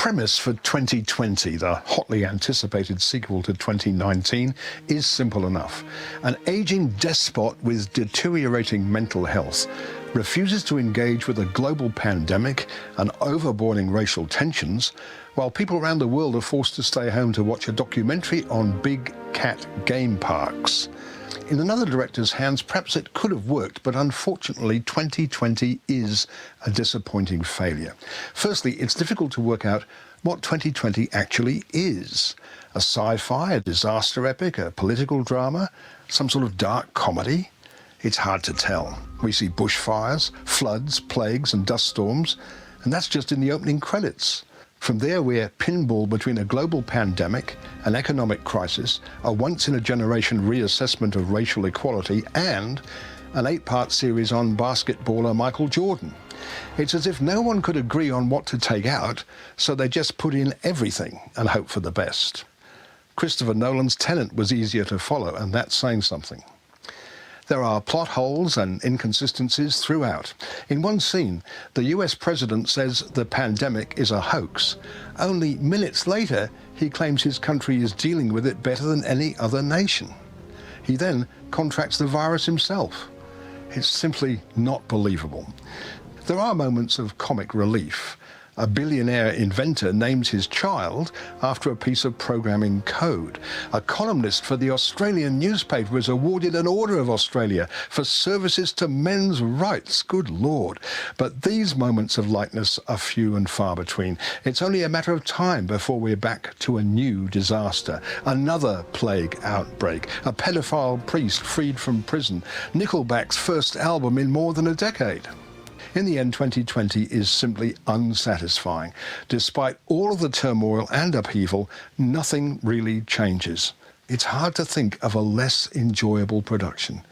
premise for 2020, the hotly anticipated sequel to 2019, is simple enough. An aging despot with deteriorating mental health refuses to engage with a global pandemic and overboiling racial tensions, while people around the world are forced to stay home to watch a documentary on big cat game parks. In another director's hands, perhaps it could have worked, but unfortunately 2020 is a disappointing failure. Firstly, it's difficult to work out what 2020 actually is. A sci-fi, a disaster epic, a political drama, some sort of dark comedy? It's hard to tell. We see bushfires, floods, plagues and dust storms, and that's just in the opening credits. From there, we're pinball between a global pandemic, an economic crisis, a once-in-a-generation reassessment of racial equality, and an 8-part series on basketballer Michael Jordan. It's as if no one could agree on what to take out, so they just put in everything and hope for the best. Christopher Nolan's Tenet was easier to follow, and that's saying something. There are plot holes and inconsistencies throughout. In one scene, the US president says the pandemic is a hoax. Only minutes later, he claims his country is dealing with it better than any other nation. He then contracts the virus himself. It's simply not believable. There are moments of comic relief. A billionaire inventor names his child after a piece of programming code. A columnist for the Australian newspaper is awarded an Order of Australia for services to men's rights. Good Lord. But these moments of lightness are few and far between. It's only a matter of time before we're back to a new disaster. Another plague outbreak. A pedophile priest freed from prison. Nickelback's first album in more than a decade. In the end, 2020 is simply unsatisfying. Despite all of the turmoil and upheaval, nothing really changes. It's hard to think of a less enjoyable production.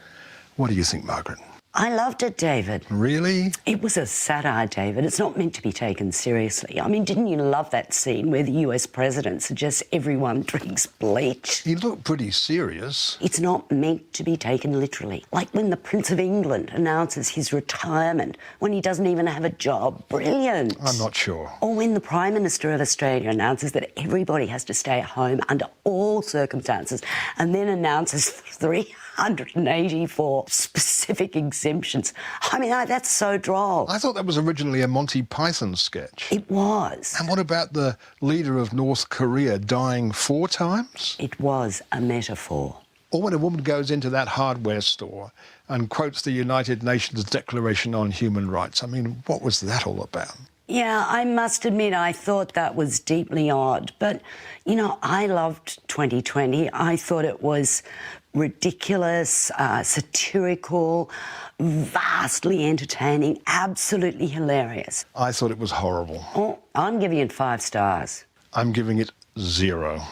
What do you think, Margaret? I loved it, David. Really? It was a satire, David. It's not meant to be taken seriously. I mean, didn't you love that scene where the US president suggests everyone drinks bleach? He looked pretty serious. It's not meant to be taken literally. Like when the Prince of England announces his retirement when he doesn't even have a job. Brilliant. I'm not sure. Or when the Prime Minister of Australia announces that everybody has to stay at home under all circumstances and then announces 384 specific exemptions. I mean, that's so droll. I thought that was originally a Monty Python sketch. It was. And what about the leader of North Korea dying 4 times? It was a metaphor. Or when a woman goes into that hardware store and quotes the United Nations Declaration on Human Rights. I mean, what was that all about? Yeah, I must admit I thought that was deeply odd. But, you know, I loved 2020. I thought it was ridiculous, satirical, vastly entertaining, absolutely hilarious. I thought it was horrible. Oh, I'm giving it 5 stars. I'm giving it 0.